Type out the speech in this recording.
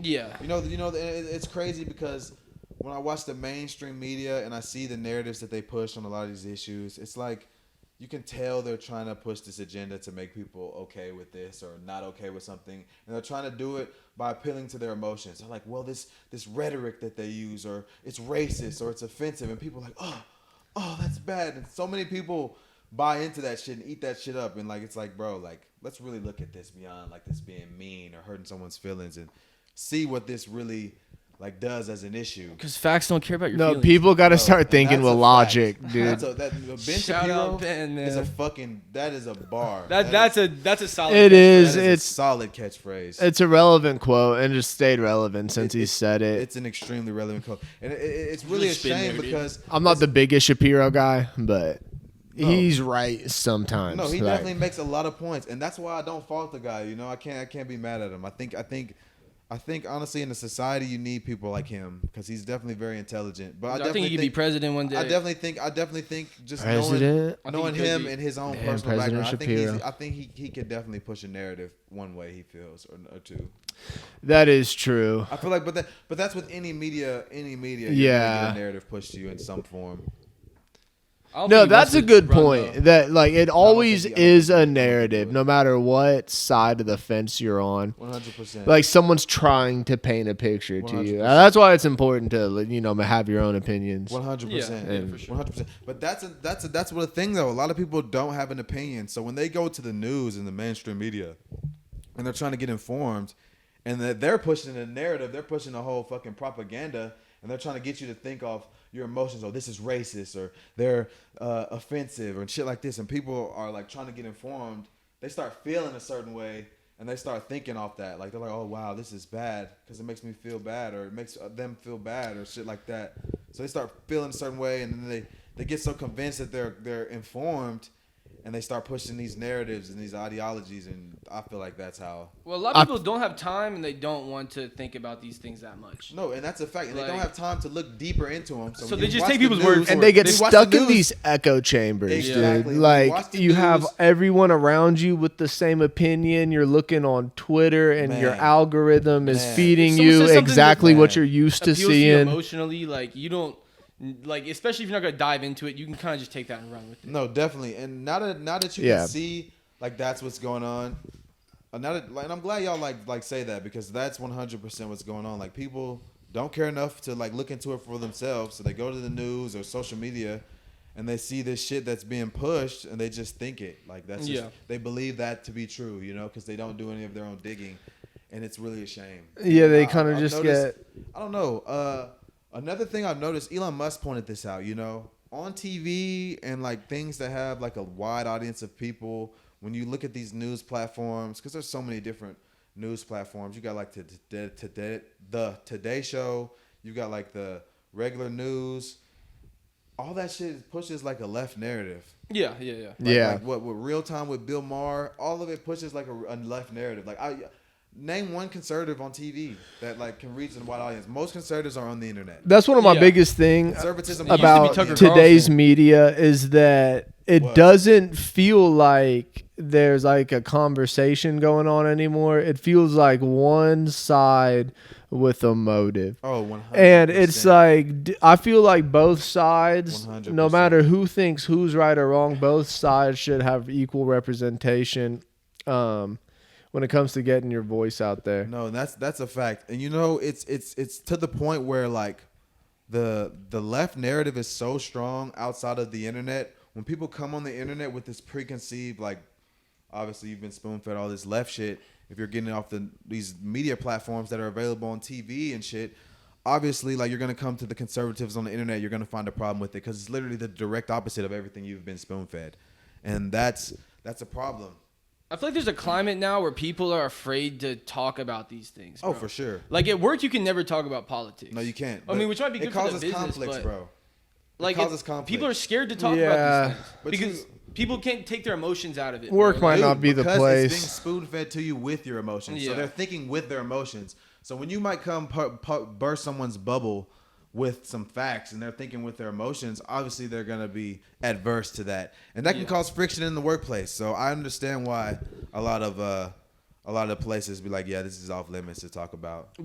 Yeah. It's crazy because when I watch the mainstream media and I see the narratives that they push on a lot of these issues, it's like you can tell they're trying to push this agenda to make people okay with this or not okay with something, and they're trying to do it by appealing to their emotions. They're like, well, this rhetoric that they use, or it's racist, or it's offensive, and people are like, oh, that's bad. And so many people buy into that shit and eat that shit up, and like it's like, bro, like let's really look at this beyond like this being mean or hurting someone's feelings and see what this really like does as an issue. Because facts don't care about your No, feelings. people got to start And thinking that's with a logic, fact. dude. Ben Shout Shapiro out Ben, man. is a fucking that is a bar. That's a solid. It is. that is It's a solid catchphrase. it's a relevant quote and just stayed relevant since he said it. It's an extremely relevant quote, and it's really a Just been shame there, dude. because I'm not the biggest Shapiro guy, but No. he's right sometimes. no, he Like, definitely makes a lot of points, and that's why I don't fault the guy. You know, I can't be mad at him. I think honestly, in a society, you need people like him because he's definitely very intelligent. But I think he could be president one day. I definitely think just President? knowing he could him be. and his own Damn, personal President background, Shapiro. I think he could definitely push a narrative one way he feels or two. that is true. I feel like, but that's with any media. You're Yeah. gonna get a narrative pushed to you in some form. I don't No, think that's a Westwood's good run, point. though. That like it always I don't think is he a would narrative, do it. no matter what side of the fence you're on. 100%. Like someone's trying to paint a picture to you. 100%. That's why it's important to have your own opinions. 100%. Yeah, for sure. 100%. But that's what the thing though. A lot of people don't have an opinion. So when they go to the news and the mainstream media, and they're trying to get informed, and they're pushing a narrative, they're pushing a whole fucking propaganda, and they're trying to get you to think of your emotions. Oh, this is racist, or they're offensive, or shit like this. And people are like trying to get informed. They start feeling a certain way, and they start thinking off that. Like they're like, oh wow, this is bad because it makes me feel bad, or it makes them feel bad, or shit like that. So they start feeling a certain way, and then they get so convinced that they're informed, and they start pushing these narratives and these ideologies, and I feel like that's how. Well, a lot of people don't have time and they don't want to think about these things that much. No, and that's a fact. And they don't Like- have time to look deeper into them. So when they you just watch take the people's word news- for And it. they get watch stuck the in news- these echo chambers, Exactly. dude. When you Like watch the you have news- everyone around you with the same opinion. You're looking on Twitter, and your Man. algorithm is Man. feeding If someone you says something exactly that- what you're used to Appeals to you seeing. emotionally, like you don't, like especially if you're not gonna dive into it, you can kind of just take that and run with it. No, definitely. And now that you Yeah. can see like that's what's going on. And I'm glad y'all like say that because that's 100% what's going on. Like people don't care enough to like look into it for themselves, so they go to the news or social media, and they see this shit that's being pushed, and they just think it like that's just, Yeah. they believe that to be true, because they don't do any of their own digging, and it's really a shame. Yeah, they I- kind of I've just noticed- get. I don't know. Another thing I've noticed, Elon Musk pointed this out. On TV and like things that have like a wide audience of people. When you look at these news platforms, because there's so many different news platforms, you got like the Today Show, you got like the regular news. All that shit pushes like a left narrative. Yeah. Like what with Real Time with Bill Maher, all of it pushes like a left narrative. Like name one conservative on TV that like can reach a wide audience. Most conservatives are on the internet. That's one of my Yeah. biggest things Conservatism used to be about Tucker today's Carlson. media is that it What? doesn't feel like there's like a conversation going on anymore. It feels like one side with a motive. Oh, 100%. And it's like I feel like both sides, 100%. no matter who thinks who's right or wrong, both sides should have equal representation when it comes to getting your voice out there. No, that's a fact. And it's to the point where like the left narrative is so strong outside of the internet. When people come on the internet with this preconceived, like obviously you've been spoon fed all this left shit. If you're getting it off these media platforms that are available on TV and shit, obviously like you're gonna come to the conservatives on the internet, you're gonna find a problem with it because it's literally the direct opposite of everything you've been spoon fed, and that's a problem. I feel like there's a climate now where people are afraid to talk about these things. Oh, bro. for sure. Like at work, you can never talk about politics. No, you can't. I mean, which might be good it for the causes business, conflicts, but bro. like causes conflict. people are scared to talk Yeah. about these things But because people can't take their emotions out of it. Work bro. might Like, not be the because place. it's being spoon fed to you with your emotions. So Yeah. they're thinking with their emotions. So when you might come burst someone's bubble with some facts and they're thinking with their emotions, obviously they're going to be adverse to that. And that can Yeah. cause friction in the workplace. So I understand why a lot of places be like, yeah, this is off limits to talk about. But